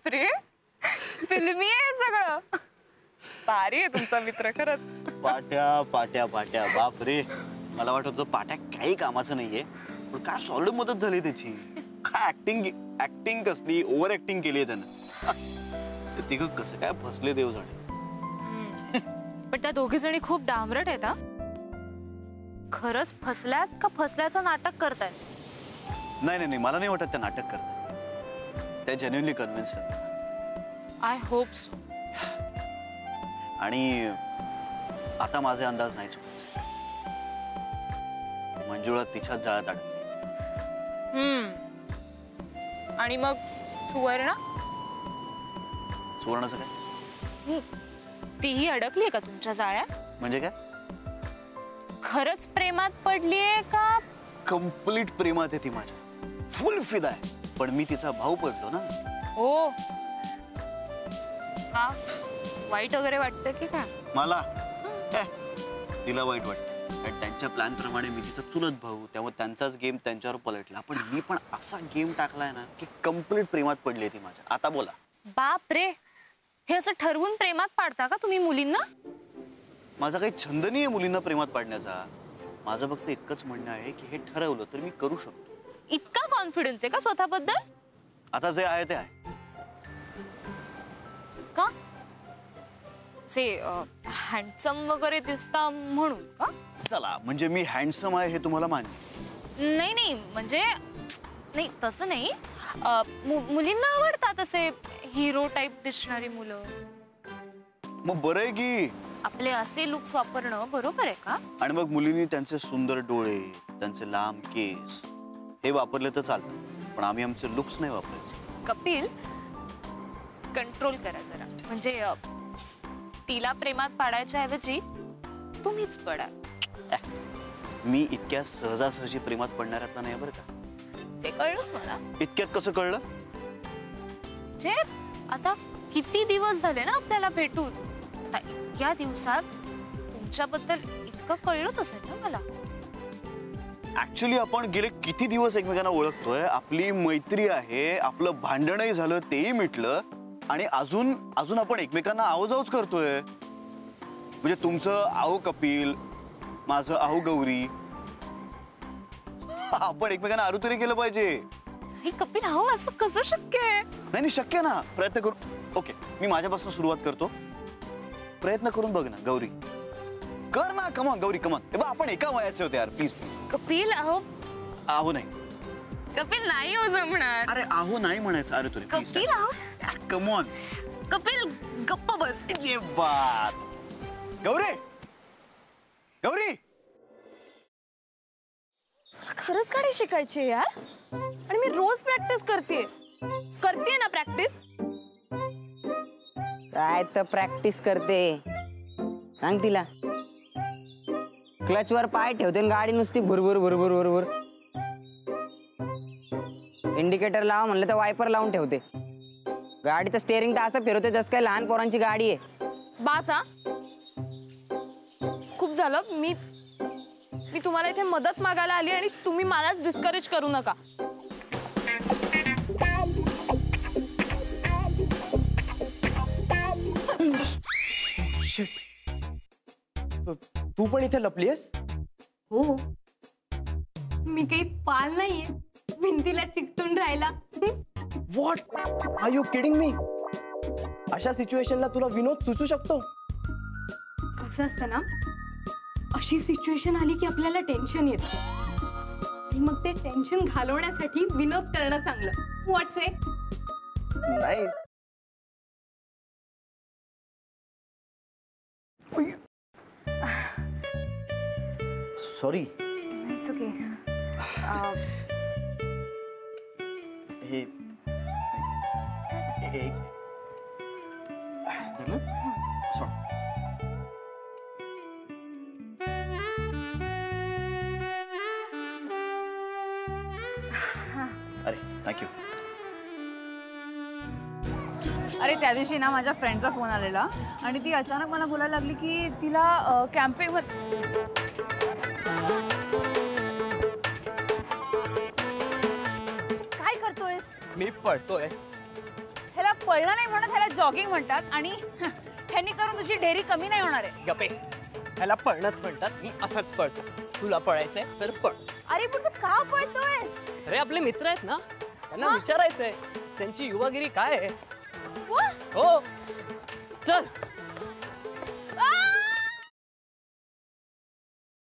बापरे, फिल्मी आहे सगळं. भारी आहे तुमचा मित्र खरंच. पाट्या पाट्या पाट्या बापरे, मला वाटत होतं पाट्या काही कामाचं नाहीये, पण काय सॉलिड मदत झाली त्याची. काय ऍक्टिंग कसली ओव्हर ऍक्टिंग केली आहे त्यानं. ते तिघं कसं काय फसले देव जाणे. पण त्या दोघी जणी खूप डांबरट आहेत. खरंच फसल्यात का फसल्याचं नाटक करतायत? नाही नाही, मला नाही वाटत त्या नाटक करतात. त्या जेन्युइनली कन्व्हिन्स्ड आहेत. I hope so. आणि आता माझे अंदाज नाही चुकायचे. मंजुळा तिच्याच जाळ्यात अडकली. आणि मग सुवर्णा? सुवर्णाचं काय? तीही अडकलीये का तुमच्या जाळ्यात? म्हणजे काय? खरंच प्रेमात पडलीये का? कंप्लीट प्रेमात आहे ती माझ्या, फुल फिदा आहे. पण मी तिचा भाऊ पडलो ना. हो का? वाईट वगैरे वाटतं की काय? मला तिला वाईट वाटतं. त्यांच्या प्लॅन प्रमाणे मी तिचा चुलत भाऊ, त्यामुळे त्यांचाच गेम त्यांच्यावर पलटला. पण मी पण असा गेम टाकलाय ना की कंप्लीट प्रेमात पडली ती माझ्या. आता बोला. बाप रे, हे असं ठरवून प्रेमात पाडता का तुम्ही मुलींना? माझा काही छंद नाहीये मुलींना प्रेमात पाडण्याचा. माझं फक्त इतकंच म्हणणं आहे की हे ठरवलं तर मी करू शकतो. इतका कॉन्फिडन्स आहे का स्वतःबद्दल? आता जे आहे ते आहे. का? से हँडसम वगैरे दिसता म्हणून का? चला, म्हणजे मी हँडसम आहे हे तुम्हाला मान्य? नाही नाही, म्हणजे नाही तसं नाही. मुलींना आवडतात असे हिरो टाइप दिसणारी मुलं. मग बरं आहे की आपले असे लुक्स वापरणं बरोबर आहे का? आणि मग मुलींनी त्यांचे सुंदर डोळे, त्यांचे लांब केस हे वापरले तर चालतं, पण आम्ही आमचे लुक्स नाही वापरायचे. कपिल, कंट्रोल करा जरा. म्हणजे तिला प्रेमात पाडायच्या ऐवजी तुम्हीच पडा. मी इतक्या सहजासहजी प्रेमात पडणाऱ्यातला नाही बरं का. ते कळलंच मला. इतक्यात कसं कळलं? जे आता किती दिवस झाले ना आपल्याला भेटून. आता या दिवसात तुमच्याबद्दल इतकं कळलंच असेल ना मला. ऍक्च्युली आपण गेले किती दिवस एकमेकांना ओळखतोय. आपली मैत्री आहे, आपलं भांडणही झालं तेही मिटलं, आणि अजून आपण एकमेकांना आवजावच करतोय. म्हणजे तुमचं आहो कपिल, माझं आहो गौरी. आपण एकमेकांना आरुतरी केलं पाहिजे. कपिल, अहो असं कसं शक्य आहे? नाही शक्य ना, प्रयत्न करू. ओके, मी माझ्यापासून सुरुवात करतो. प्रयत्न करून बघ ना गौरी, कर ना. Come on Gauri, come on. हे बघ, आपण एका वयाचे होते यार. Please please. कपिल, आहो नाही. कपिल नाही हो जमणार. अरे आहो नाही म्हणायचं. अरे तुला कपिल, आहो कमॉन. कपिल गप्प बस. जे बात. गौरी, गौरी, खरंच गाडी शिकायची यार. आणि मी रोज प्रॅक्टिस करते ना. प्रॅक्टिस काय तर प्रॅक्टिस करते. सांग तिला. क्लचवर पाय ठेवते आणि गाडी नुसती भुरभुर भुरभुर भुरभुर. इंडिकेटर लावा म्हणलं तर वायपर लावून ठेवते. गाडीचं स्टेअरिंग तर असं फिरवते जसं काय लहान पोरांची गाडी आहे. बासा, खूप झालं. मी तुम्हाला इथे मदत मागायला आली आणि तुम्ही मलाच डिस्करेज करू नका. तू पण इथे लपलीयस? हो, मी काही पाल नाहीये भिंतीला चिकटून राहिला. What are you kidding me? अशा सिच्युएशनला तुला विनोद सुचू शकतो? कसं असतं ना, अशी सिच्युएशन आली की आपल्याला टेन्शन येतं आणि मग ते टेन्शन घालवण्यासाठी विनोद करणं चांगलं. व्हॉट्स इट? नाही. सॉरी. It's okay. हे अरे थँक्यू. अरे त्या दिवशी ना माझ्या फ्रेंडचा फोन आलेला आणि ती अचानक मला बोलायला लागली की तिला कॅम्पिंग काय करतोयस? मी पडतोय. ह्याला पळणं नाही म्हणत, ह्याला जॉगिंग म्हणतात आणि ह्यांनी करून तुझी ढेरी कमी नाही होणार आहे. गपे, ह्याला पळणंच म्हणतात. मी असंच पळतो. तुला पळायचंय तर पळ. अरे पण तू का पळतोयस? अरे आपले मित्र आहेत ना, त्यांना विचारायचंय त्यांची युवागिरी काय आहे. वा! हो चल. आ!